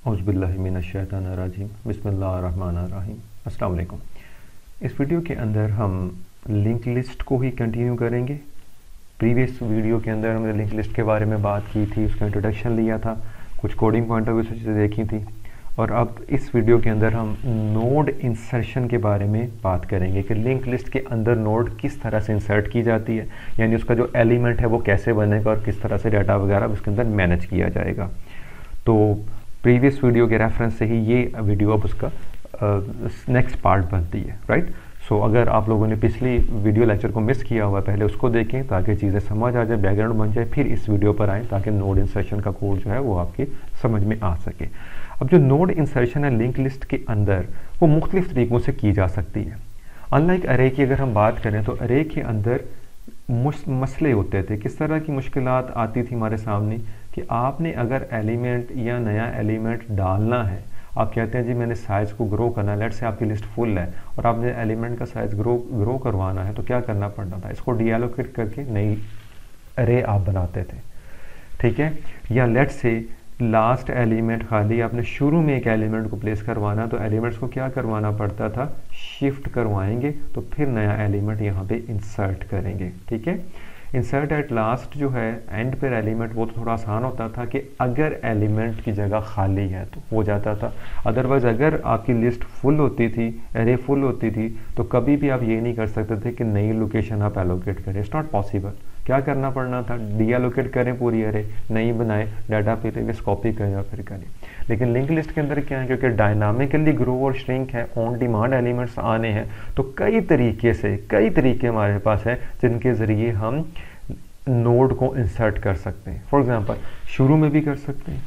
औज़ुबिल्लाहिमिनश्शैतानिर्रजीम बिस्मिल्लाहिर्रहमानिर्रहीम। अस्सलाम वालेकुम। इस वीडियो के अंदर हम लिंक लिस्ट को ही कंटिन्यू करेंगे। प्रीवियस वीडियो के अंदर हमने लिंक लिस्ट के बारे में बात की थी, उसका इंट्रोडक्शन लिया था, कुछ कोडिंग पॉइंट ऑफ व्यू से चीज़ें देखी थी, और अब इस वीडियो के अंदर हम नोड इंसर्शन के बारे में बात करेंगे कि लिंक लिस्ट के अंदर नोड किस तरह से इंसर्ट की जाती है, यानी उसका जो एलिमेंट है वो कैसे बनेगा और किस तरह से डाटा वगैरह उसके अंदर मैनेज किया जाएगा। तो प्रीवियस वीडियो के रेफरेंस से ही ये वीडियो अब उसका नेक्स्ट पार्ट बनती है, राइट। सो अगर आप लोगों ने पिछली वीडियो लेक्चर को मिस किया हुआ है, पहले उसको देखें ताकि चीज़ें समझ आ जाए, बैकग्राउंड बन जाए, फिर इस वीडियो पर आएँ ताकि नोड इंसर्शन का कोड जो है वो आपकी समझ में आ सके। अब जो नोड इंसर्शन है लिंक लिस्ट के अंदर, वो मुख्तलिफ तरीक़ों से की जा सकती है। अनलाइक अरे की अगर हम बात करें तो अरे के अंदर मसले होते थे। किस तरह की मुश्किलात आती थी हमारे सामने कि आपने अगर एलिमेंट या नया एलिमेंट डालना है, आप कहते हैं जी मैंने साइज़ को ग्रो करना है, लेट से आपकी लिस्ट फुल है और आपने एलिमेंट का साइज़ ग्रो करवाना है, तो क्या करना पड़ता था, इसको डीएलोकेट करके नई अरे आप बनाते थे, ठीक है। या लेट से लास्ट एलिमेंट खाली, आपने शुरू में एक एलिमेंट को प्लेस करवाना, तो एलिमेंट्स को क्या करवाना पड़ता था, शिफ्ट करवाएंगे, तो फिर नया एलिमेंट यहाँ पे इंसर्ट करेंगे, ठीक है। इंसर्ट एट लास्ट जो है एंड पर एलिमेंट, वो तो थोड़ा आसान होता था कि अगर एलिमेंट की जगह खाली है तो हो जाता था। अदरवाइज़ अगर आपकी लिस्ट फुल होती थी, एरे फुल होती थी, तो कभी भी आप ये नहीं कर सकते थे कि नई लोकेशन आप एलोकेट करें, इट्स नॉट पॉसिबल। क्या करना पड़ना था, डी एलोकेट करें पूरी एरे, नई बनाए, डाटा पे कॉपी करें और फिर करें। लेकिन लिंक लिस्ट के अंदर क्या है, क्योंकि डायनामिकली ग्रो और श्रिंक है, ऑन डिमांड एलिमेंट्स आने हैं, तो कई तरीके हमारे पास हैं जिनके ज़रिए हम नोड को इंसर्ट कर सकते हैं। फॉर एग्जांपल शुरू में भी कर सकते हैं,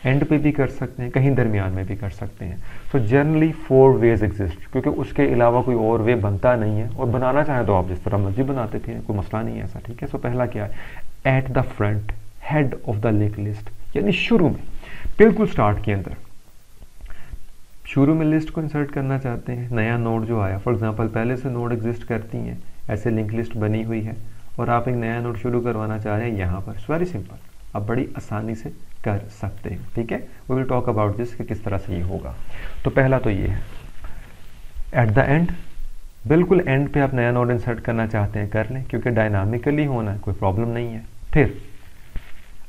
एंड पे भी कर सकते हैं, कहीं दरमियान में भी कर सकते हैं। सो जनरली 4 वेज एग्जिस्ट, क्योंकि उसके अलावा कोई और वे बनता नहीं है, और बनाना चाहें तो आप जिस तरह मर्जी बनाते थे, कोई मसला नहीं है ऐसा, ठीक है। सो पहला क्या है, at the front head of the link list, यानी शुरू में बिल्कुल स्टार्ट के अंदर शुरू में लिस्ट को इंसर्ट करना चाहते हैं, नया नोड जो आया, फॉर एग्जांपल पहले से नोड एग्जिस्ट करती हैं, ऐसे लिंक लिस्ट बनी हुई है और आप एक नया नोड शुरू करवाना चाह रहे हैं यहाँ पर, इट्स वेरी सिंपल, आप बड़ी आसानी से कर सकते हैं, ठीक है। We will talk about this कि किस तरह से ये होगा। तो पहला तो ये है एट द एंड, बिल्कुल एंड पे आप नया नोड इंसर्ट करना चाहते हैं कर लें, क्योंकि डायनामिकली होना है, कोई प्रॉब्लम नहीं है। फिर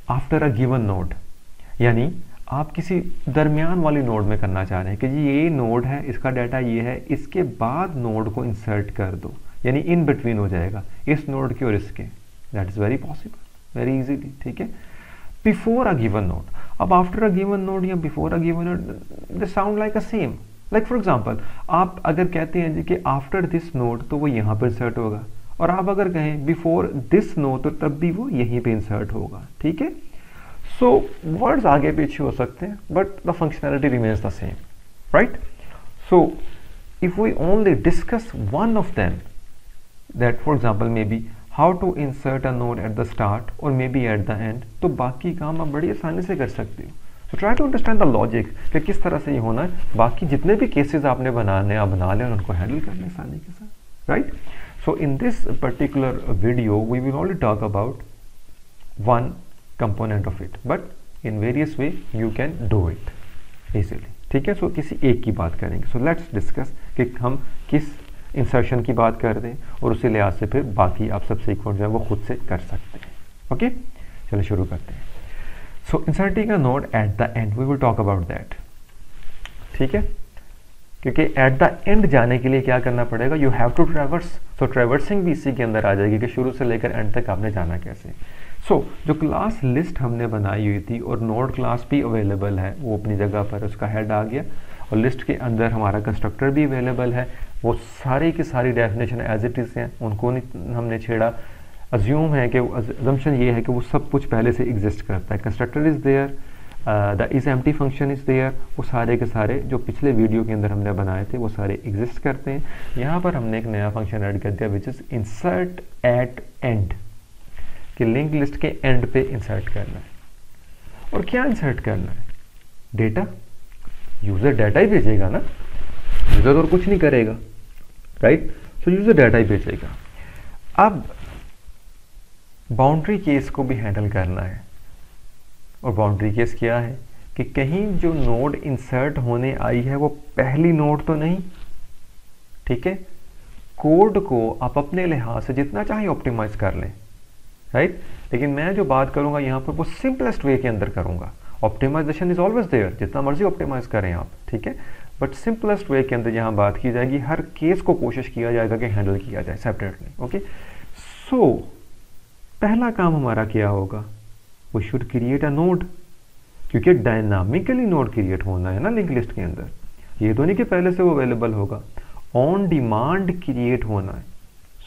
आफ्टर अ गिवन नोड, यानी आप किसी दरमियान वाली नोड में करना चाह रहे हैं कि जी ये नोड है, इसका डाटा ये है, इसके बाद नोड को इंसर्ट कर दो, यानी इन बिटवीन हो जाएगा इस नोड के और इसके, that is very possible, very easily, ठीक है। बिफोर अ गिवन नोड, अब आफ्टर अ गिवन नोड या before a given node, they sound like a same. Like for example आप अगर कहते हैं जी कि आफ्टर दिस नोड, तो वो यहाँ पर इंसर्ट होगा, और आप अगर कहें बिफोर दिस नोड, तो तब भी वो यहीं पे इंसर्ट होगा, ठीक है। सो वर्ड्स आगे पीछे हो सकते हैं, but the functionality remains the same, right. So if we only discuss one of them, that for example maybe how to insert a node at the start or maybe at the end, तो बाकी काम आप बड़ी आसानी से कर सकते हो। so try to understand the logic कि किस तरह से ये होना है, बाकी जितने भी केसेस आपने बनाने आप बना लें और उनको हैंडल कर लें आसानी के साथ, right. so in this particular video we will only talk about one component of it, but in various way you can do it easily, ठीक है। so किसी एक की बात करेंगे। so let's discuss कि हम किस इंसर्शन की बात कर दें और उसी लिहाज से फिर बाकी आप सब सीक्वेंस जो है वो खुद से कर सकते हैं, ओके। चलिए शुरू करते हैं। So inserting a node at the end, we will talk about that, ठीक है। क्योंकि एट द एंड जाने के लिए क्या करना पड़ेगा, यू हैव टू ट्रैवर्स, तो ट्रैवर्सिंग भी इसी के अंदर आ जाएगी कि शुरू से लेकर एंड तक आपने जाना कैसे। सो जो क्लास लिस्ट हमने बनाई हुई थी और नोड क्लास भी अवेलेबल है, वो अपनी जगह पर, उसका हेड आ गया, और लिस्ट के अंदर हमारा कंस्ट्रक्टर भी अवेलेबल है, वो सारी की सारी डेफिनेशन एज इट इज़ हैं, उनको नहीं हमने छेड़ा। अज्यूम है कि अजम्पशन ये है कि वो सब कुछ पहले से एग्जिस्ट करता है, constructor is there, the is empty function is there, वो सारे के सारे जो पिछले वीडियो के अंदर हमने बनाए थे वो सारे एग्जिस्ट करते हैं। यहाँ पर हमने एक नया फंक्शन ऐड कर दिया which is insert at end, कि लिंक लिस्ट के एंड पे इंसर्ट करना है। और क्या इंसर्ट करना है, डेटा, यूज़र डाटा ही भेजेगा ना, यूज़र और कुछ नहीं करेगा, राइट। सो यूज़र डाटा ही भेजेगा। अब बाउंड्री केस को भी हैंडल करना है, और बाउंड्री केस क्या है कि कहीं जो नोड इंसर्ट होने आई है वो पहली नोड तो नहीं, ठीक है। कोड को आप अपने लिहाज से जितना चाहे ऑप्टिमाइज कर लें, राइट, लेकिन मैं जो बात करूंगा यहाँ पर वो सिंपलेस्ट वे के अंदर करूंगा। ऑप्टिमाइजेशन इज ऑलवेज देयर, जितना मर्जी ऑप्टिमाइज करें आप, ठीक है, बट सिंपलेस्ट वे के अंदर यहाँ बात की जाएगी, हर केस को कोशिश किया जाएगा कि हैंडल किया जाए सेपरेटली। ओके, सो पहला काम हमारा क्या होगा, we should create a node, क्योंकि डायनामिकली नोड क्रिएट होना है ना लिंक लिस्ट के अंदर, ये तो नहीं कि पहले से वो अवेलेबल होगा, ऑन डिमांड क्रिएट होना है।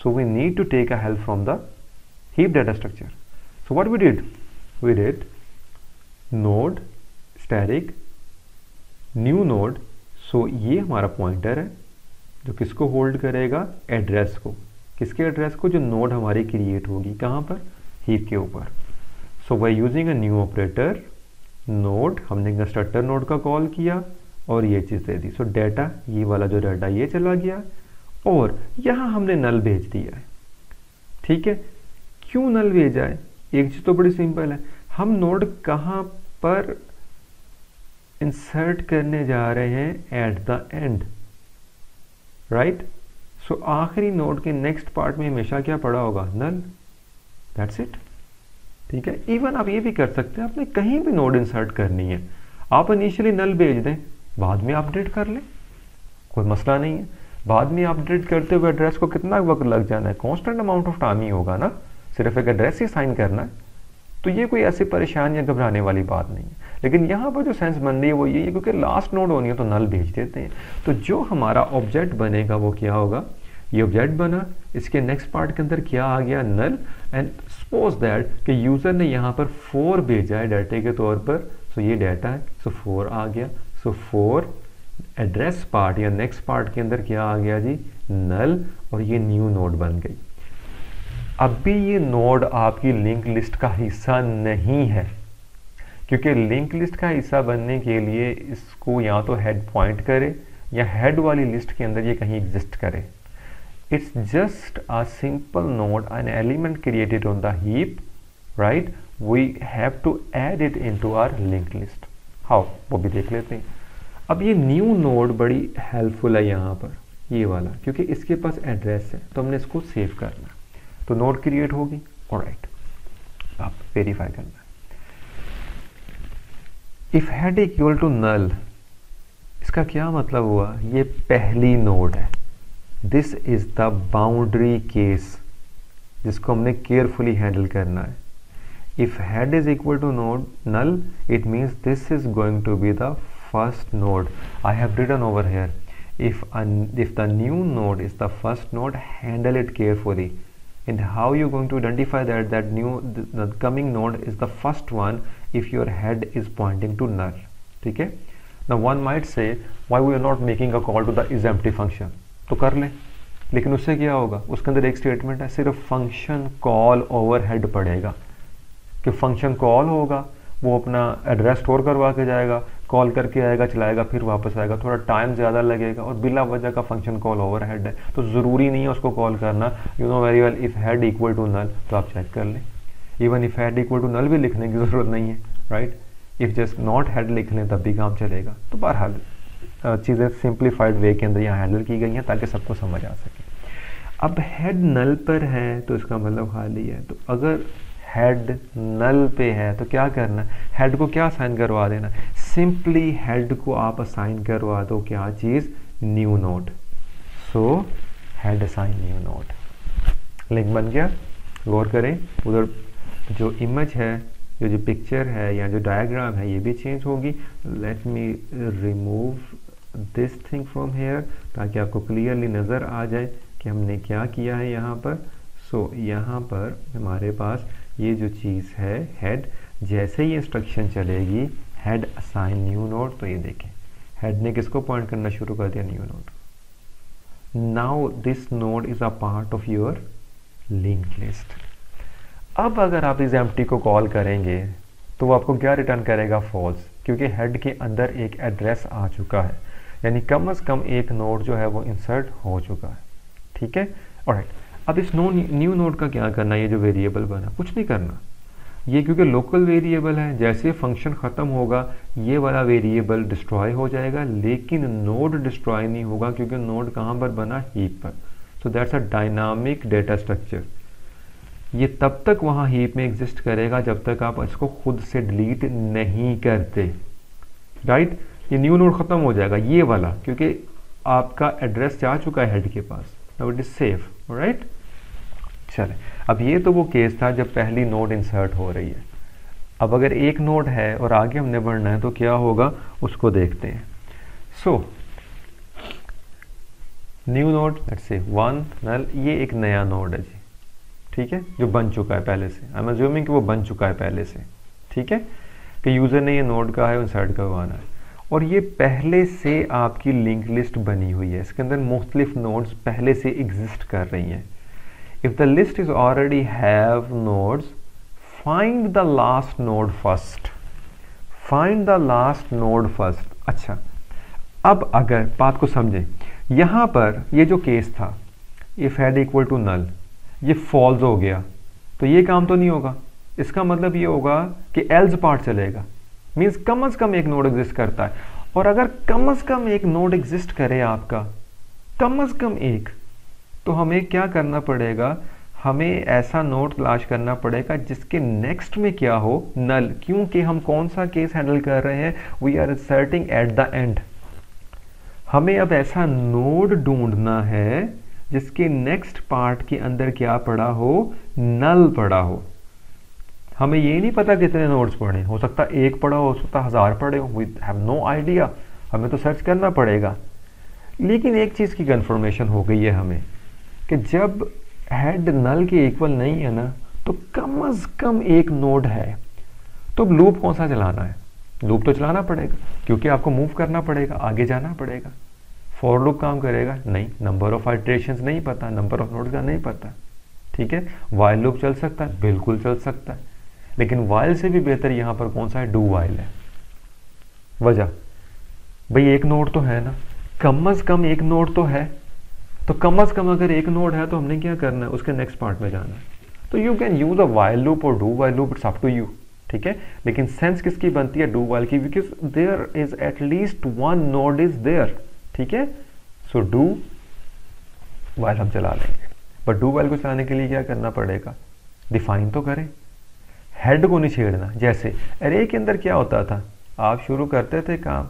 So we need to take a help from the heap data structure. So what we did node static new node. So ये हमारा पॉइंटर है जो किसको होल्ड करेगा, एड्रेस को, किसके एड्रेस को, जो नोड हमारी क्रिएट होगी कहाँ पर, हीप के ऊपर। So by using a new operator node, हमने कंस्ट्रक्टर नोड का कॉल किया और ये चीज़ दे दी। सो डाटा, ये वाला जो डाटा ये चला गया और यहाँ हमने नल भेज दिया है, ठीक है। क्यों नल भेजा है, एक चीज़ तो बड़ी सिंपल है, हम नोड कहाँ पर इंसर्ट करने जा रहे हैं, एट द एंड, राइट। सो आखिरी नोड के नेक्स्ट पार्ट में हमेशा क्या पड़ा होगा, नल, दैट्स इट, ठीक है। इवन आप ये भी कर सकते हैं, आपने कहीं भी नोड इंसर्ट करनी है, आप इनिशियली नल भेज दें, बाद में अपडेट कर लें, कोई मसला नहीं है। बाद में अपडेट करते हुए एड्रेस को कितना वक्त लग जाना है, कांस्टेंट अमाउंट ऑफ टाइम ही होगा ना, सिर्फ एक एड्रेस ही साइन करना है, तो ये कोई ऐसी परेशानी या घबराने वाली बात नहीं है। लेकिन यहाँ पर जो सेंस बन रही है वो ये है, क्योंकि लास्ट नोड होनी है तो नल भेज देते हैं। तो जो हमारा ऑब्जेक्ट बनेगा वो क्या होगा, ये ऑब्जेक्ट बना, इसके नेक्स्ट पार्ट के अंदर क्या आ गया, नल, एंड सपोज दैट कि यूजर ने यहाँ पर 4 भेजा है डाटा के तौर पर, सो ये डाटा है, सो 4 आ गया। सो 4 एड्रेस पार्ट या नेक्स्ट पार्ट के अंदर क्या आ गया जी, नल, और ये न्यू नोड बन गई। अब भी ये नोड आपकी लिंक लिस्ट का हिस्सा नहीं है, क्योंकि लिंक लिस्ट का हिस्सा बनने के लिए इसको या तो हेड पॉइंट करे या हेड वाली लिस्ट के अंदर ये कहीं एग्जिस्ट करे। It's just a simple node, an element created on the heap, right. We have to add it into our link list. How, वो भी देख लेते हैं। अब ये न्यू नोड बड़ी हेल्पफुल है यहाँ पर, ये वाला, क्योंकि इसके पास एड्रेस है तो हमने इसको सेव करना, तो नोड क्रिएट होगी, ऑलराइट। अब वेरीफाई करना है, if head equal to null, इसका क्या मतलब हुआ, ये पहली नोड है, this is the boundary case जिसको हमने केयरफुली हैंडल करना है। If head is equal to node null, it means this is going to be the first node. I have written over here, if the new node is the first node, handle it carefully. And how you going to identify that the coming node is the first one if your head is pointing to null, ठीक है। Now one might say why we are not making a call to the isEmpty function, तो कर लें, लेकिन उससे क्या होगा, उसके अंदर एक स्टेटमेंट है, सिर्फ फंक्शन कॉल ओवर हेड पड़ेगा, कि फंक्शन कॉल होगा, वो अपना एड्रेस स्टोर करवा के जाएगा, कॉल करके आएगा, चलाएगा, फिर वापस आएगा, थोड़ा टाइम ज़्यादा लगेगा, और बिला वजह का फंक्शन कॉल ओवर हेड है, तो ज़रूरी नहीं है उसको कॉल करना। You know very well, if head equal to null, तो आप चेक कर लें, even if head equal to null भी लिखने की ज़रूरत नहीं है, right. If just not head लिख लें तब भी काम चलेगा। तो बहरहाल चीज़ें सिंप्लीफाइड वे के अंदर यहाँ हैंडल की गई हैं ताकि सबको समझ आ सके। अब हेड नल पर है तो इसका मतलब खाली है, तो अगर हेड नल पे है तो क्या करना, हेड को क्या असाइन करवा देना, सिंपली हेड को आप असाइन करवा दो क्या चीज़, new node. So head assign new node, link बन गया। गौर करें, उधर जो इमेज है, जो पिक्चर है या जो डायग्राम है, ये भी चेंज होगी। Let me remove this thing from here ताकि आपको क्लियरली नज़र आ जाए कि हमने क्या किया है यहाँ पर। सो यहाँ पर हमारे पास ये जो चीज़ है हेड, जैसे ही इंस्ट्रक्शन चलेगी हेड असाइन न्यू नोड, तो ये देखें हेड ने किसको पॉइंट करना शुरू कर दिया, new node. Now this node is a part of your link list. अब अगर आप इस एम्प्टी को कॉल करेंगे तो वो आपको क्या रिटर्न करेगा, फॉल्स, क्योंकि हेड के अंदर एक एड्रेस आ चुका है, यानी कम से कम एक नोड जो है वो इंसर्ट हो चुका है, ठीक है। ऑलराइट, अब इस न्यू नोड का क्या करना है, ये जो वेरिएबल बना, कुछ नहीं करना, ये क्योंकि लोकल वेरिएबल है, जैसे फंक्शन ख़त्म होगा ये वाला वेरिएबल डिस्ट्रॉय हो जाएगा, लेकिन नोड डिस्ट्रॉय नहीं होगा क्योंकि नोड कहाँ पर बना, हीप पर। So that's a dynamic data structure. ये तब तक वहाँ हीप में एग्जिस्ट करेगा जब तक आप इसको खुद से डिलीट नहीं करते, राइट। ये न्यू नोड ख़त्म हो जाएगा ये वाला, क्योंकि आपका एड्रेस जा चुका है हेड के पास, now it is safe, right. चले, अब ये तो वो केस था जब पहली नोड इंसर्ट हो रही है। अब अगर एक नोड है और आगे हमने बढ़ना है तो क्या होगा उसको देखते हैं। So new node let's say 1 नल, ये एक नया नोड है जी, ठीक है, जो बन चुका है पहले से। आई एम अज्यूमिंग कि वो बन चुका है पहले से, ठीक है, कि यूज़र ने ये नोड का है इंसर्ट करवाना है, और ये पहले से आपकी लिंक लिस्ट बनी हुई है, इसके अंदर मुख्तलिफ नोड्स पहले से एग्जिस्ट कर रही हैं। If the list is already have nodes, find the last node first. Find the last node first. अच्छा, अब अगर बात को समझें, यहाँ पर ये जो केस था if head equal to null, ये false हो गया तो ये काम तो नहीं होगा। इसका मतलब ये होगा कि else पार्ट चलेगा, मीन्स कम से कम एक नोड एग्जिस्ट करता है। और अगर कम से कम एक नोड एग्जिस्ट करे आपका, कम से कम एक, तो हमें क्या करना पड़ेगा, हमें ऐसा नोड तलाश करना पड़ेगा जिसके नेक्स्ट में क्या हो, नल, क्योंकि हम कौन सा केस हैंडल कर रहे हैं, we are inserting at the end. हमें अब ऐसा नोड ढूंढना है जिसके नेक्स्ट पार्ट के अंदर क्या पड़ा हो, नल पड़ा हो। हमें ये नहीं पता कितने नोड्स पड़े, हो सकता एक पड़ा हो सकता 1000 पड़े हो, वी हैव नो आइडिया, हमें तो सर्च करना पड़ेगा। लेकिन एक चीज़ की कंफर्मेशन हो गई है हमें कि जब हेड नल के इक्वल नहीं है ना, तो कम से कम एक नोड है। तो लूप कौन सा चलाना है, लूप तो चलाना पड़ेगा क्योंकि आपको मूव करना पड़ेगा, आगे जाना पड़ेगा। फॉर लूप काम करेगा नहीं, नंबर ऑफ आइटरेशंस नहीं पता, नंबर ऑफ नोड का नहीं पता, ठीक है। वाइल लूप चल सकता है, बिल्कुल चल सकता है, लेकिन वाइल से भी बेहतर यहाँ पर कौन सा है, डू वाइल है। वजह भाई एक नोड तो है ना, कम से कम एक नोड तो है, तो कम से कम अगर एक नोड है तो हमने क्या करना है, उसके नेक्स्ट पार्ट में जाना है। तो you can use a while loop और do while loop, it's up to you, ठीक है। लेकिन सेंस किसकी बनती है, डू वाइल की, because there is at least one node is there, ठीक है। सो डू वाइल हम चला लेंगे, बट डू वाइल को चलाने के लिए क्या करना पड़ेगा, डिफाइन तो करें, हेड को नहीं छेड़ना। जैसे अरे के अंदर क्या होता था, आप शुरू करते थे काम,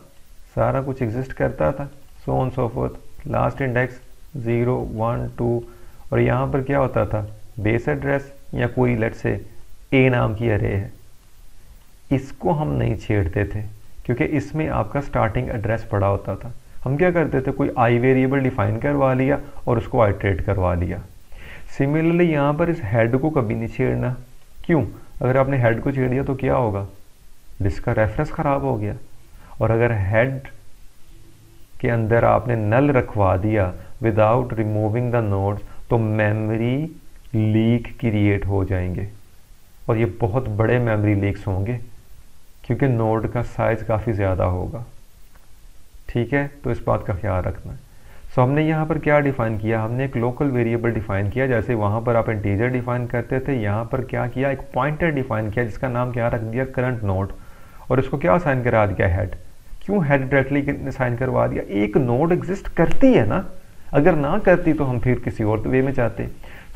सारा कुछ एग्जिस्ट करता था, so on so fourth, last index 0 1 2, और यहाँ पर क्या होता था, बेस एड्रेस या कोई लेट से ए नाम की अरे है, इसको हम नहीं छेड़ते थे क्योंकि इसमें आपका स्टार्टिंग एड्रेस पड़ा होता था। हम क्या करते थे, कोई आई वेरिएबल डिफाइन करवा लिया और उसको आइट्रेट करवा लिया। सिमिलरली यहाँ पर इस हेड को कभी नहीं छेड़ना, क्यों, अगर आपने हेड को छेड़ दिया तो क्या होगा, डिस्क का रेफरेंस ख़राब हो गया। और अगर हेड के अंदर आपने नल रखवा दिया विदाउट रिमूविंग द नोड्स, तो मेमोरी लीक क्रिएट हो जाएंगे, और ये बहुत बड़े मेमोरी लीक्स होंगे क्योंकि नोड का साइज काफ़ी ज़्यादा होगा, ठीक है। तो इस बात का ख्याल रखना है। सो हमने यहाँ पर क्या डिफ़ाइन किया, हमने एक लोकल वेरिएबल डिफ़ाइन किया, जैसे वहाँ पर आप इंटीजर डिफ़ाइन करते थे, यहाँ पर क्या किया, एक पॉइंटर डिफ़ाइन किया जिसका नाम क्या रख दिया, करंट नोड, और इसको क्या असाइन करा दिया, हेड। क्यों हेड डायरेक्टली असाइन करवा दिया, एक नोड एग्जिस्ट करती है ना, अगर ना करती तो हम फिर किसी और वे में चाहते।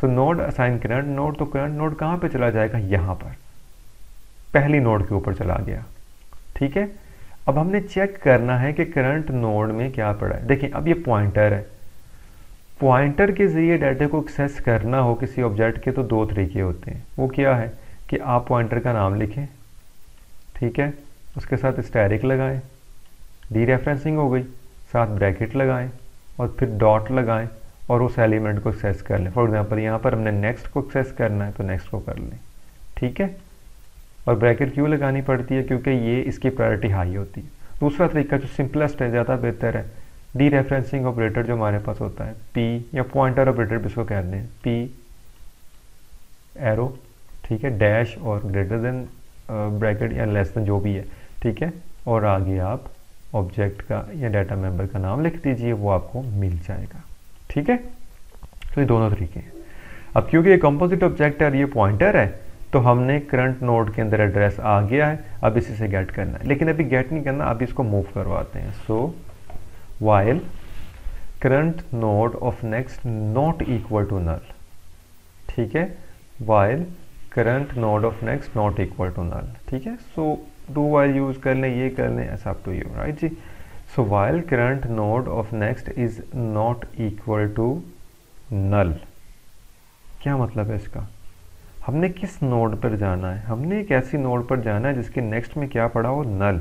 सो नोड असाइन करंट नोड, तो करंट नोड कहाँ पे चला जाएगा, यहाँ पर पहली नोड के ऊपर चला गया, ठीक है। अब हमने चेक करना है कि करंट नोड में क्या पड़ा है। देखिए अब ये पॉइंटर है, पॉइंटर के जरिए डाटा को एक्सेस करना हो किसी ऑब्जेक्ट के तो दो तरीके होते हैं। वो क्या है कि आप पॉइंटर का नाम लिखें, ठीक है, उसके साथ स्टैरिक लगाएं, डी रेफरेंसिंग हो गई, साथ ब्रैकेट लगाएं और फिर डॉट लगाएं और उस एलिमेंट को एक्सेस कर लें। फॉर एग्जांपल यहाँ पर हमने नेक्स्ट को एक्सेस करना है तो नेक्स्ट को कर लें, ठीक है। और ब्रैकेट क्यों लगानी पड़ती है, क्योंकि ये इसकी प्रायोरिटी हाई होती है। दूसरा तरीका जो सिंपलेस्ट है, ज़्यादा बेहतर है, डी रेफरेंसिंग ऑपरेटर जो हमारे पास होता है, पी या पॉइंटर ऑपरेटर भी इसको कहते हैं, पी एरो, ठीक है, डैश और ग्रेटर देन ब्रैकेट या लेस देन जो भी है, ठीक है, और आगे आप ऑब्जेक्ट का या डाटा मेंबर का नाम लिख दीजिए, वो आपको मिल जाएगा, ठीक है। तो ये दोनों तरीके हैं। अब क्योंकि ये कंपोजिट ऑब्जेक्ट है और ये पॉइंटर है, तो हमने करंट नोड के अंदर एड्रेस आ गया है, अब इसी से गेट करना है, लेकिन अभी गेट नहीं करना, अभी इसको मूव करवाते हैं। So while current node of next not equal to null, ठीक है, while current node of next not equal to null, ठीक है। सो डू वाइल यूज कर लें, ये कर लें, ऐसा अप टू यू, राइट जी। So while current node of next is not equal to null, क्या मतलब है इसका? हमने किस नोड पर जाना है? हमने एक ऐसी नोड पर जाना है जिसके नेक्स्ट में क्या पड़ा हो, नल।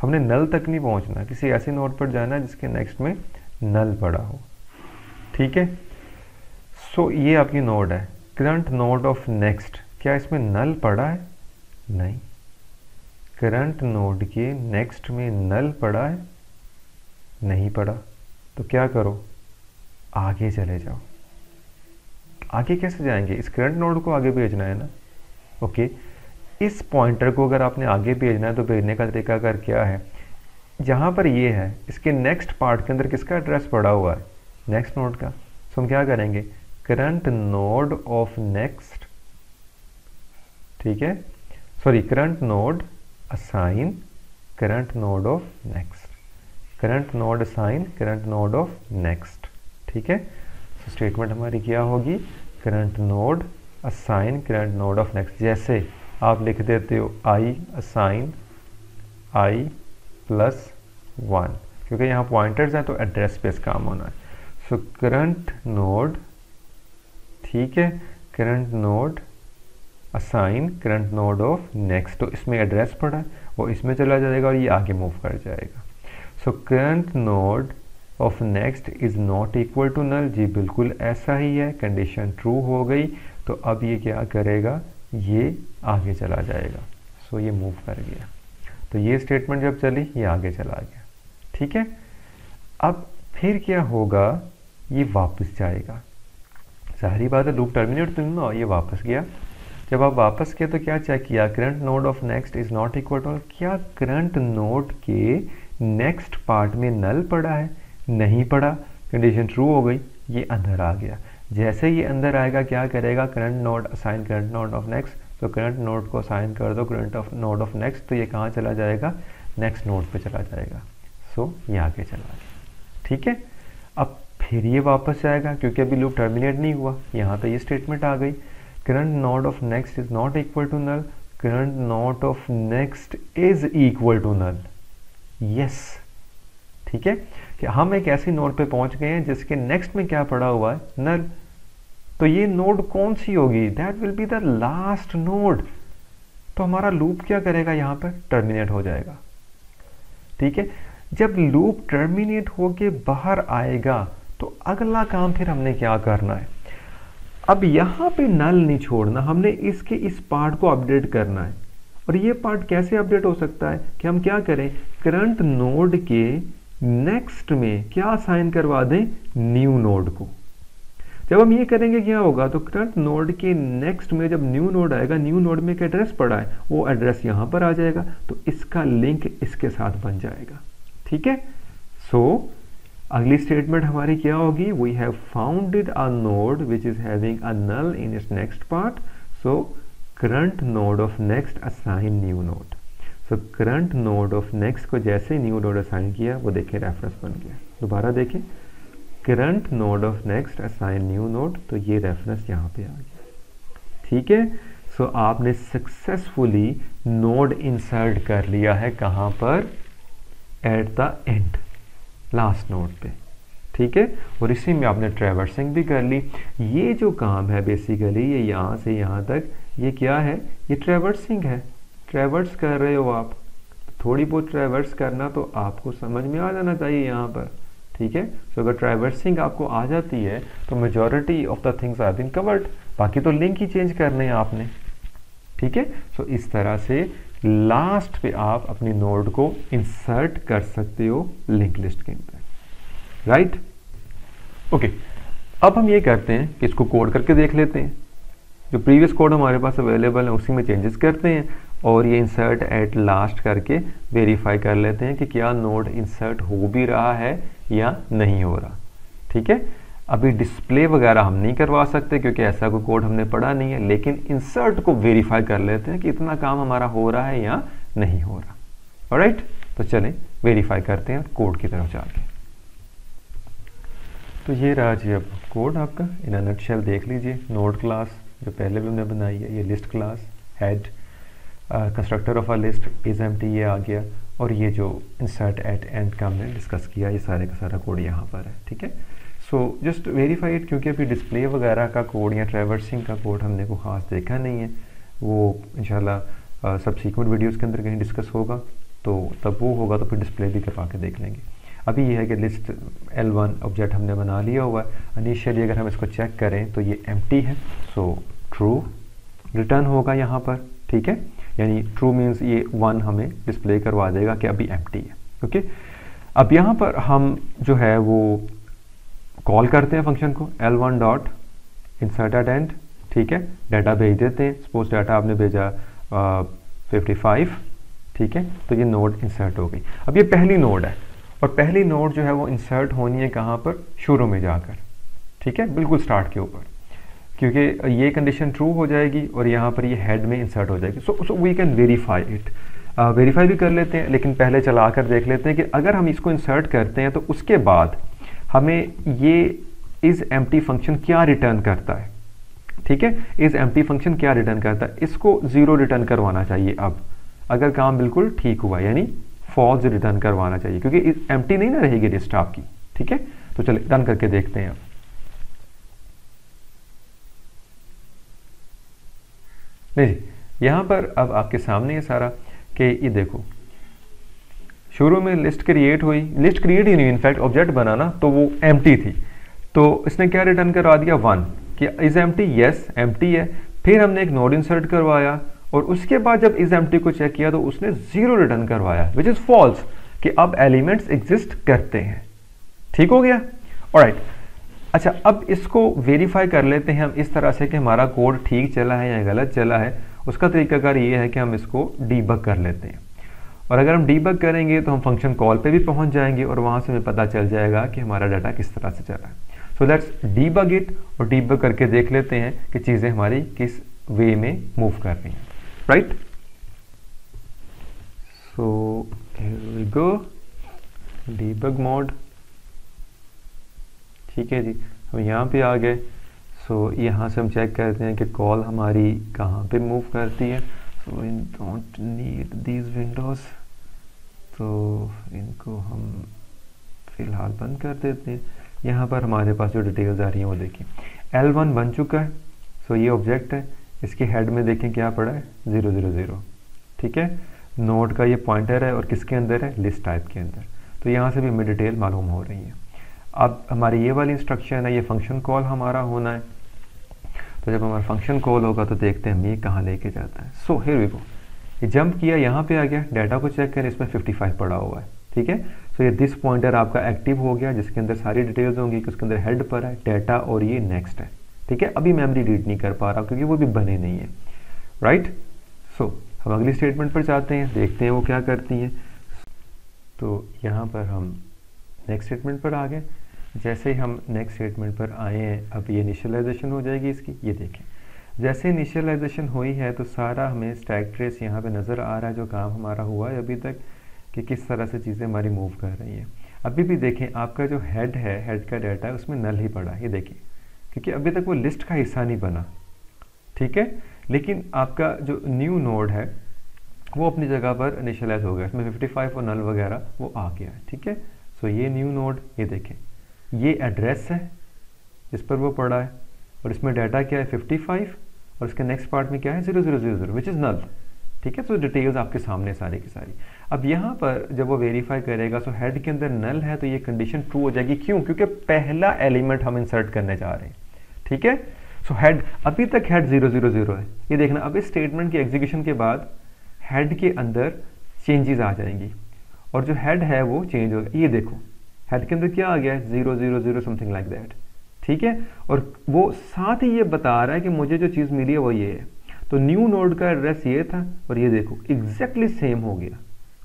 हमने नल तक नहीं पहुंचना, किसी ऐसी नोड पर जाना है जिसके नेक्स्ट में नल पड़ा हो, ठीक है। सो ये आपकी नोड है, करंट नोड ऑफ नेक्स्ट, क्या इसमें नल पड़ा है? नहीं। करंट नोड के नेक्स्ट में नल पड़ा है? नहीं पड़ा। तो क्या करो, आगे चले जाओ। आगे कैसे जाएंगे? इस करंट नोड को आगे भेजना है ना, ओके। इस पॉइंटर को अगर आपने आगे भेजना है तो भेजने का तरीका अगर क्या है, जहां पर ये है इसके नेक्स्ट पार्ट के अंदर किसका एड्रेस पड़ा हुआ है, नेक्स्ट नोड का। तो हम क्या करेंगे, करंट नोड ऑफ नेक्स्ट, ठीक है, sorry current node assign current node of next, current node assign current node of next, ठीक है। तो स्टेटमेंट हमारी क्या होगी, current node assign current node of next. जैसे आप लिख देते हो आई असाइन आई प्लस 1, क्योंकि यहाँ पॉइंटर्स हैं तो एड्रेस बेस काम होना है। सो करंट नोड, ठीक है, current node assign current node of next, तो इसमें एड्रेस पड़ा है वो इसमें चला जाएगा और ये आगे मूव कर जाएगा। So current node of next is not equal to null, जी बिल्कुल ऐसा ही है, कंडीशन ट्रू हो गई। तो अब ये क्या करेगा, ये आगे चला जाएगा। सो ये मूव कर गया, तो ये स्टेटमेंट जब चली ये आगे चला गया, ठीक है। अब फिर क्या होगा, ये वापस जाएगा, सारी बात है, लूप टर्मिनेट तो ना, ये वापस गया। जब आप वापस गए तो क्या चेक किया, current node of next is not equal to, क्या करंट नोड के नेक्स्ट पार्ट में नल पड़ा है? नहीं पड़ा, कंडीशन ट्रू हो गई, ये अंदर आ गया। जैसे ये अंदर आएगा क्या करेगा, current node assign current node of next, तो करंट नोड को असाइन कर दो current of node of next, तो ये कहाँ चला जाएगा, नेक्स्ट नोड पे चला जाएगा। सो ये आगे चला गया, ठीक है। अब फिर ये वापस आएगा क्योंकि अभी लूप टर्मिनेट नहीं हुआ, यहाँ पे ये स्टेटमेंट आ गई, current node of next is not equal to null, current node of next is equal to null, yes, ठीक है, कि हम एक ऐसी नोड पे पहुंच गए हैं जिसके नेक्स्ट में क्या पड़ा हुआ है, नल। तो ये नोड कौन सी होगी, that will be the last node. तो हमारा लूप क्या करेगा, यहाँ पर टर्मिनेट हो जाएगा, ठीक है। जब लूप टर्मिनेट होके बाहर आएगा तो अगला काम फिर हमने क्या करना है, अब यहाँ पे नल नहीं छोड़ना, हमने इसके इस पार्ट को अपडेट करना है। और ये पार्ट कैसे अपडेट हो सकता है कि हम क्या करें, करंट नोड के नेक्स्ट में क्या असाइन करवा दें, न्यू नोड को। जब हम ये करेंगे क्या होगा, तो करंट नोड के नेक्स्ट में जब न्यू नोड आएगा, न्यू नोड में एक एड्रेस पड़ा है, वो एड्रेस यहाँ पर आ जाएगा, तो इसका लिंक इसके साथ बन जाएगा, ठीक है। सो अगली स्टेटमेंट हमारी क्या होगी, we have founded a node which is having a null in its next part, so current node of next assign new node. So current node of next को जैसे न्यू नोड असाइन किया, वो देखें reference बन गया। दोबारा देखें, current node of next assign new node, तो ये रेफरेंस यहाँ पे आ गया, ठीक है। सो आपने सक्सेसफुली नोड इंसर्ट कर लिया है, कहाँ पर, eight the and, last node पे, ठीक है। और इसी में आपने ट्रैवर्सिंग भी कर ली। ये जो काम है बेसिकली, ये यहाँ से यहाँ तक, ये क्या है, ये ट्रैवर्सिंग है, ट्रैवर्स कर रहे हो आप। थोड़ी बहुत ट्रैवर्स करना तो आपको समझ में आ जाना चाहिए यहाँ पर, ठीक है। सो अगर ट्रैवर्सिंग आपको आ जाती है तो majority of the things are been covered, बाकी तो लिंक ही चेंज करने हैं आपने, ठीक है। सो इस तरह से लास्ट पे आप अपनी नोड को इंसर्ट कर सकते हो लिंक लिस्ट के अंदर, राइट, ओके। अब हम ये करते हैं कि इसको कोड करके देख लेते हैं, जो प्रीवियस कोड हमारे पास अवेलेबल है उसी में चेंजेस करते हैं और ये इंसर्ट एट लास्ट करके वेरीफाई कर लेते हैं कि क्या नोड इंसर्ट हो भी रहा है या नहीं हो रहा, ठीक है। अभी डिस्प्ले वगैरह हम नहीं करवा सकते क्योंकि ऐसा कोई कोड हमने पढ़ा नहीं है, लेकिन इंसर्ट को वेरीफाई कर लेते हैं कि इतना काम हमारा हो रहा है या नहीं हो रहा। ऑलराइट, तो चलें वेरीफाई करते हैं कोड की तरफ जाके। तो ये रहा जी अब कोड आपका इन अ नटशेल। देख लीजिए, नोड क्लास जो पहले भी हमने बनाई है, ये list class, head, constructor of a list is empty, ये आ गया, और ये जो इंसर्ट एट एंड का हमने डिस्कस किया, ये सारे का सारा कोड यहाँ पर है। ठीक है, सो जस्ट वेरीफाई इट, क्योंकि अभी डिस्प्ले वगैरह का कोड या ट्रैवर्सिंग का कोड हमने को खास देखा नहीं है, वो इंशाल्लाह सबसीक्वेंट वीडियोस के अंदर कहीं डिस्कस होगा, तो तब वो होगा तो फिर डिस्प्ले भी करवा के देख लेंगे। अभी ये है कि लिस्ट L1 ऑब्जेक्ट हमने बना लिया हुआ है। इनिशियली अगर हम इसको चेक करें तो ये एम्प्टी है, सो ट्रू रिटर्न होगा यहाँ पर। ठीक है, यानी ट्रू मीन्स ये 1 हमें डिस्प्ले करवा देगा कि अभी एम्प्टी है। ओके, अब यहाँ पर हम जो है वो कॉल करते हैं फंक्शन को L1 dot insert at and. ठीक है, डाटा भेज देते हैं। सपोज डाटा आपने भेजा 55। ठीक है, तो ये नोड इंसर्ट हो गई। अब ये पहली नोड है, और पहली नोड जो है वो इंसर्ट होनी है कहाँ पर, शुरू में जाकर। ठीक है, बिल्कुल स्टार्ट के ऊपर, क्योंकि ये कंडीशन ट्रू हो जाएगी और यहाँ पर ये हेड में इंसर्ट हो जाएगी। So we can verify it, verify भी कर लेते हैं, लेकिन पहले चला कर देख लेते हैं कि अगर हम इसको इंसर्ट करते हैं तो उसके बाद हमें ये इज एम्प्टी फंक्शन क्या रिटर्न करता है। ठीक है, इज एम्प्टी फंक्शन क्या रिटर्न करता है, इसको 0 रिटर्न करवाना चाहिए। अब अगर काम बिल्कुल ठीक हुआ, यानी फॉल्स रिटर्न करवाना चाहिए, क्योंकि एम्प्टी नहीं ना रहेगी लिस्ट आपकी। ठीक है, तो चलिए रन करके देखते हैं। अब नहीं, यहां पर अब आपके सामने ये सारा कि ये देखो, शुरू में लिस्ट क्रिएट हुई, लिस्ट क्रिएट ही नहीं, इनफैक्ट ऑब्जेक्ट बनाना तो वो एम्प्टी थी, तो इसने क्या रिटर्न करवा दिया 1 कि इज एम्प्टी, यस एम्प्टी है। फिर हमने एक नोड इंसर्ट करवाया, और उसके बाद जब इज एम्प्टी को चेक किया तो उसने 0 रिटर्न करवाया, विच इज फॉल्स, कि अब एलिमेंट्स एग्जिस्ट करते हैं। ठीक हो गया, ऑलराइट। अच्छा, अब इसको वेरीफाई कर लेते हैं हम इस तरह से कि हमारा कोड ठीक चला है या गलत चला है। उसका तरीकाकार ये है कि हम इसको डीबग कर लेते हैं, और अगर हम डीबग करेंगे तो हम फंक्शन कॉल पे भी पहुंच जाएंगे, और वहां से हमें पता चल जाएगा कि हमारा डाटा किस तरह से चला है। सो लेट्स डीबग इट, और डीबग करके देख लेते हैं कि चीज़ें हमारी किस वे में मूव कर रही हैं। Right, so here we go, debug mode. ठीक है जी, हम यहाँ पे आ गए। सो यहाँ से हम चेक करते हैं कि कॉल हमारी कहाँ पे मूव करती है। So in don't need these windows, तो इनको हम फिलहाल बंद कर देते हैं। यहाँ पर हमारे पास जो डिटेल्स आ रही हैं वो देखिए, L1 बन चुका है। सो ये ऑब्जेक्ट है, इसके हेड में देखें क्या पड़ा है, 000। ठीक है, नोड का ये पॉइंटर है, और किसके अंदर है, लिस्ट टाइप के अंदर। तो यहाँ से भी हमें डिटेल मालूम हो रही है। अब हमारी ये वाली इंस्ट्रक्शन है, ये फंक्शन कॉल हमारा होना है। तो जब हमारा फंक्शन कॉल होगा तो देखते हैं हम ये कहाँ लेके जाता है। सो हियर वी गो, ये जंप किया, यहाँ पे आ गया, डाटा को चेक करें, इसमें 55 पड़ा हुआ है। ठीक है, सो ये दिस पॉइंटर आपका एक्टिव हो गया, जिसके अंदर सारी डिटेल्स होंगी कि उसके अंदर हेड पर है, डाटा, और ये नेक्स्ट है। ठीक है, अभी मेमोरी रीड नहीं कर पा रहा क्योंकि वो भी बने नहीं है। राइट, सो हम अगली स्टेटमेंट पर जाते हैं, देखते हैं वो क्या करती हैं। तो यहाँ पर हम नेक्स्ट स्टेटमेंट पर आ गए। जैसे हम नेक्स्ट स्टेटमेंट पर आए हैं, अब ये इनिशियलाइजेशन हो जाएगी इसकी। ये देखें, जैसे इनिशियलाइजेशन हुई है तो सारा हमें स्टैक ट्रेस यहाँ पे नज़र आ रहा है, जो काम हमारा हुआ है अभी तक, कि किस तरह से चीज़ें हमारी मूव कर रही हैं। अभी भी देखें, आपका जो हेड है, हेड का डाटा है, उसमें नल ही पड़ा है। ये देखें, क्योंकि अभी तक वो लिस्ट का हिस्सा नहीं बना। ठीक है, लेकिन आपका जो न्यू नोड है वो अपनी जगह पर इनिशियलाइज हो गया, इसमें 55 और नल वगैरह वो आ गया है। ठीक है, सो ये न्यू नोड, ये देखें, ये एड्रेस है जिस पर वो पड़ा है, और इसमें डाटा क्या है, 55, और इसके नेक्स्ट पार्ट में क्या है, 0000, विच इज़ नल। ठीक है, तो डिटेल्स आपके सामने सारी की सारी। अब यहाँ पर जब वो वेरीफाई करेगा, सो हेड के अंदर नल है, तो ये कंडीशन ट्रू हो जाएगी। क्यों? क्योंकि पहला एलिमेंट हम इंसर्ट करने जा रहे हैं। ठीक है, सो हेड, अभी तक हेड 000 है। ये देखना, अब इस स्टेटमेंट की एग्जीक्यूशन के बाद हेड के अंदर चेंजेस आ जाएंगी, और जो हेड है वो चेंज होगा। ये देखो, हेड के अंदर क्या आ गया है, 000 समथिंग लाइक दैट। ठीक है, और वो साथ ही ये बता रहा है कि मुझे जो चीज़ मिली है वो ये है। तो न्यू नोड का एड्रेस ये था, और ये देखो एग्जैक्टली सेम हो गया।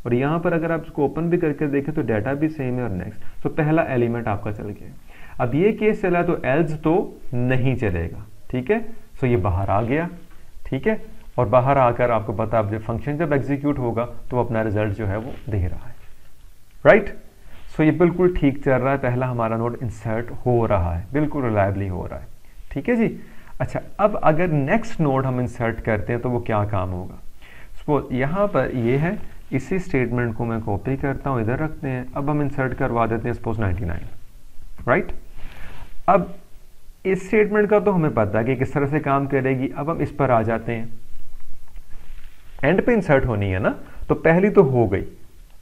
और यहाँ पर अगर आप इसको ओपन भी करके देखें तो डाटा भी सेम है, और नेक्स्ट, तो पहला एलिमेंट आपका चल गया। अब ये केस चला तो एल्स तो नहीं चलेगा, ठीक है। सो ये बाहर आ गया, ठीक है, और बाहर आकर आपको पता अब जब फंक्शन जब एग्जीक्यूट होगा तो अपना रिजल्ट जो है वो दे रहा है, राइट। सो ये बिल्कुल ठीक चल रहा है, पहला हमारा नोड इंसर्ट हो रहा है, बिल्कुल रिलायबली हो रहा है, ठीक है जी। अच्छा, अब अगर नेक्स्ट नोड हम इंसर्ट करते हैं तो वो क्या काम होगा। सपोज यहाँ पर ये है, इसी स्टेटमेंट को मैं कॉपी करता हूँ, इधर रखते हैं। अब हम इंसर्ट करवा देते हैं सपोज 99, राइट। अब इस स्टेटमेंट का तो हमें पता है कि किस तरह से काम करेगी। अब हम इस पर आ जाते हैं, एंड पे इंसर्ट होनी है ना, तो पहली तो हो गई।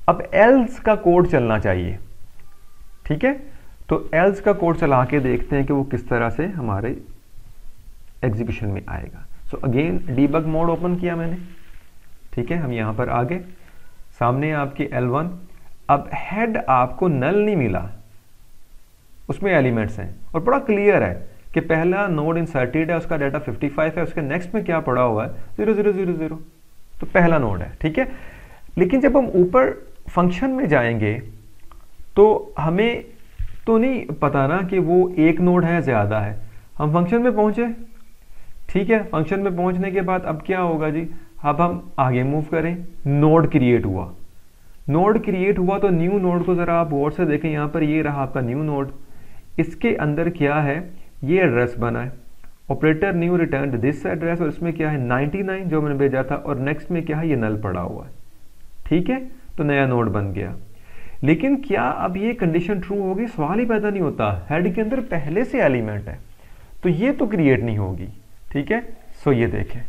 अब एल्स का कोड चलना चाहिए, ठीक है। तो एल्स का कोड चला के देखते हैं कि वो किस तरह से हमारे एग्जीक्यूशन में आएगा। So again debug mode open किया मैंने, ठीक है। हम यहां पर आ गए, सामने आपके L1। अब हेड आपको नल नहीं मिला, उसमें एलिमेंट्स हैं और बड़ा क्लियर है कि पहला नोड इंसर्टेड है, उसका डाटा 55 है, उसके नेक्स्ट में क्या पड़ा हुआ है 0000, तो पहला नोड है, ठीक है। लेकिन जब हम ऊपर फंक्शन में जाएंगे तो हमें तो नहीं पता ना कि वो एक नोड है ज्यादा है। हम फंक्शन में पहुंचे, ठीक है। फंक्शन में पहुंचने के बाद अब क्या होगा जी, अब हम आगे मूव करें। नोड क्रिएट हुआ, नोड क्रिएट हुआ तो न्यू नोड को जरा आप गौर से देखें, यहां पर ये रहा आपका न्यू नोड। इसके अंदर क्या है, ये एड्रेस बना है, operator new return this address, और इसमें क्या है 99 जो मैंने भेजा था, और नेक्स्ट में क्या है ये नल पड़ा हुआ है, ठीक है। तो नया नोड बन गया। लेकिन क्या अब ये कंडीशन ट्रू होगी, सवाल ही पैदा नहीं होता। हेड के अंदर पहले से एलिमेंट है तो ये तो क्रिएट नहीं होगी, ठीक है। सो ये देखें,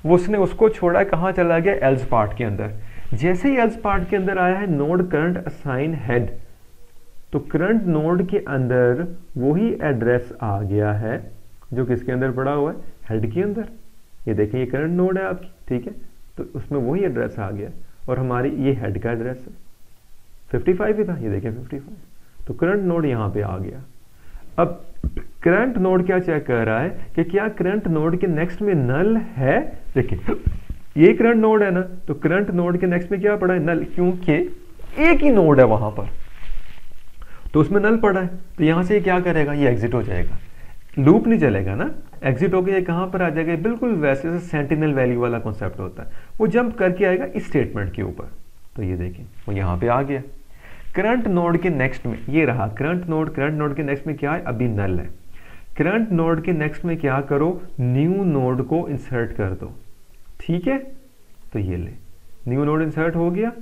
वो उसने उसको छोड़ा, कहां चला गया, एल्स पार्ट के अंदर। जैसे ही एल्स पार्ट के अंदर आया है नोड करंट असाइन हेड, तो करंट नोड के अंदर वही एड्रेस आ गया है जो किसके अंदर पड़ा हुआ है, हेड के अंदर। ये देखें ये करंट नोड है आपकी, ठीक है, तो उसमें वही एड्रेस आ गया और हमारी ये हेड का एड्रेस है 55 ही था, ये देखें 55, तो करंट नोड यहां पे आ गया। अब करंट नोड क्या चेक कर रहा है कि क्या करंट नोड के नेक्स्ट में नल है। देखिए ये करंट नोड है ना, तो करंट नोड के नेक्स्ट में क्या पड़ा है, नल, क्योंकि एक ही नोड है वहां पर, तो उसमें नल पड़ा है। तो यहां से क्या करेगा, ये एग्जिट हो जाएगा, लूप नहीं चलेगा ना, एग्जिट होकर ये कहां पर आ जाएगा, बिल्कुल वैसे से सेंटिनल वैल्यू वाला कॉन्सेप्ट होता है, वो जंप करके आएगा इस स्टेटमेंट के ऊपर। तो ये देखिए वो यहां पे आ गया। करंट नोड के नेक्स्ट में ये रहा, करंट नोड के नेक्स्ट में क्या है, अभी नल है। करंट नोड के नेक्स्ट में क्या करो, न्यू नोड को इंसर्ट कर दो, ठीक है। तो ये ले, न्यू नोड इंसर्ट हो गया।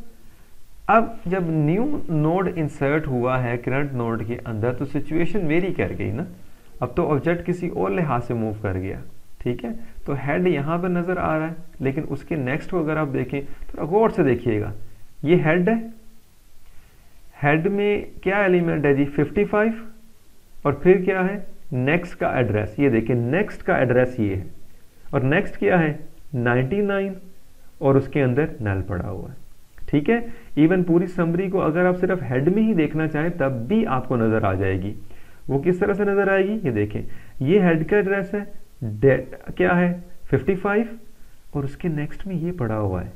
अब जब न्यू नोड इंसर्ट हुआ है करंट नोड के अंदर, तो सिचुएशन वेरी कर गई ना, अब तो ऑब्जेक्ट किसी और लिहाज से मूव कर गया, ठीक है। तो हेड यहां पर नजर आ रहा है, लेकिन उसके नेक्स्ट को अगर आप देखें तो गौर से देखिएगा, ये हेड है, हेड में क्या एलिमेंट है जी 55, और फिर क्या है नेक्स्ट का एड्रेस, ये देखिए नेक्स्ट का एड्रेस ये है, और नेक्स्ट क्या है 99, और उसके अंदर नल पड़ा हुआ है, ठीक है। इवन पूरी समरी को अगर आप सिर्फ हेड में ही देखना चाहें तब भी आपको नजर आ जाएगी। वो किस तरह से नजर आएगी, ये देखें, ये हेड का एड्रेस है, क्या है 55, और उसके नेक्स्ट में ये पड़ा हुआ है,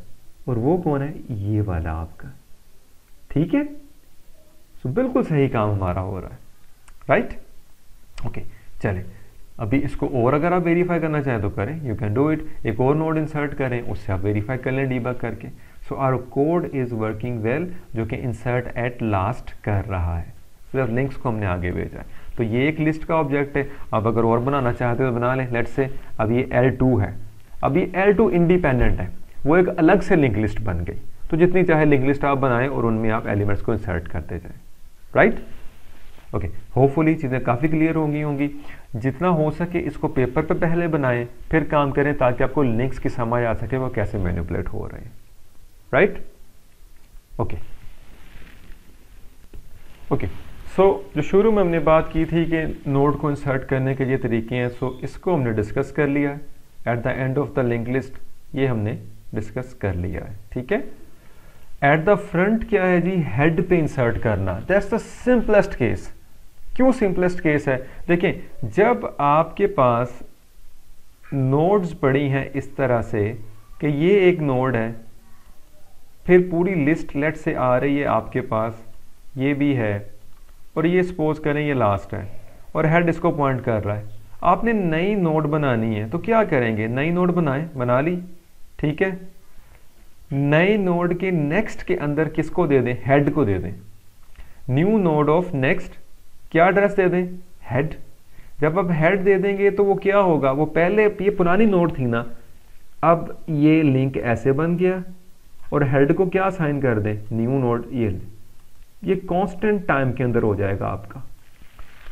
और वो कौन है, ये वाला आपका, ठीक है। सो बिल्कुल सही काम हमारा हो रहा है, राइट। ओके चले, अभी इसको और अगर आप वेरीफाई करना चाहें तो करें, यू कैन डू इट। एक और नोड इंसर्ट करें, उससे आप वेरीफाई कर लें डीबग करके। So our code is working well, जो कि इंसर्ट एट लास्ट कर रहा है, सिर्फ लिंक्स को हमने आगे भेजा है। तो ये एक लिस्ट का ऑब्जेक्ट है, अब अगर और बनाना चाहते हो तो बना लें। लेट्स से अब ये L2 है, अब ये L2 इंडिपेंडेंट है, वो एक अलग से लिंक लिस्ट बन गई। तो जितनी चाहे लिंक लिस्ट आप बनाएं और उनमें आप एलिमेंट्स को इंसर्ट करते जाएं, राइट। ओके, होपफुली चीज़ें काफ़ी क्लियर होंगी। जितना हो सके इसको पेपर पे पहले बनाएं, फिर काम करें, ताकि आपको लिंक्स की समझ आ सके वो कैसे मैनिपुलेट हो रहे हैं, राइट। ओके सो जो शुरू में हमने बात की थी कि नोड को इंसर्ट करने के ये तरीके हैं, सो इसको हमने डिस्कस कर लिया है। Eight the end of the link list ये हमने डिस्कस कर लिया है, ठीक है। एट द फ्रंट क्या है जी, हेड पे इंसर्ट करना, दैट्स द सिंपलेस्ट केस। क्यों सिंपलेस्ट केस है, देखें जब आपके पास नोड्स पड़ी हैं इस तरह से कि ये एक नोड है, फिर पूरी लिस्ट लेट से आ रही है आपके पास, ये भी है, और ये सपोज करें ये लास्ट है और हेड इसको पॉइंट कर रहा है। आपने नई नोड बनानी है तो क्या करेंगे, नई नोड बना ली, ठीक है। नए नोड के नेक्स्ट के अंदर किसको दे दें, हेड को दे दें। न्यू नोड ऑफ नेक्स्ट क्या एड्रेस दे दें, हेड। जब आप हेड दे देंगे तो वो क्या होगा, वो पहले ये पुरानी नोड थी ना, अब ये लिंक ऐसे बन गया और हेड को क्या साइन कर दें, न्यू नोड। ये कांस्टेंट टाइम के अंदर हो जाएगा आपका,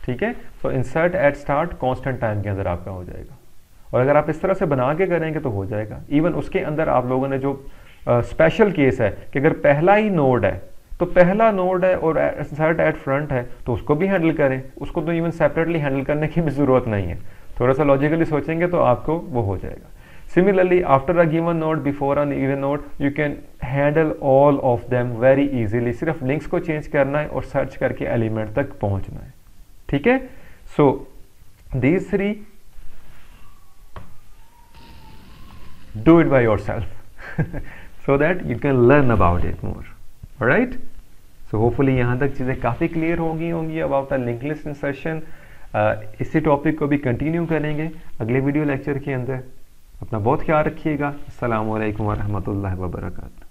ठीक है। So insert at start constant time के अंदर आपका हो जाएगा। और अगर आप इस तरह से बना के करेंगे तो हो जाएगा। इवन उसके अंदर आप लोगों ने जो स्पेशल केस है कि अगर पहला ही नोड है तो पहला नोड है और इंसर्ट एट फ्रंट है तो उसको भी हैंडल करें, उसको तो इवन सेपरेटली हैंडल करने की भी जरूरत नहीं है। थोड़ा सा लॉजिकली सोचेंगे तो आपको वो हो जाएगा। Similarly, after a given node, before an even node, you can handle all of them very easily. सिर्फ लिंक्स को चेंज करना है और सर्च करके एलिमेंट तक पहुंचना है, ठीक है। So these three, do it by yourself so that you can learn about it more. Alright? So hopefully यहाँ तक चीज़ें काफ़ी क्लियर होंगी about the linked list insertion. इसी टॉपिक को भी कंटिन्यू करेंगे अगले वीडियो लेक्चर के अंदर। अपना बहुत ख्याल रखिएगा। अस्सलामु अलैकुम वरहमतुल्लाहि वबरकातुहू।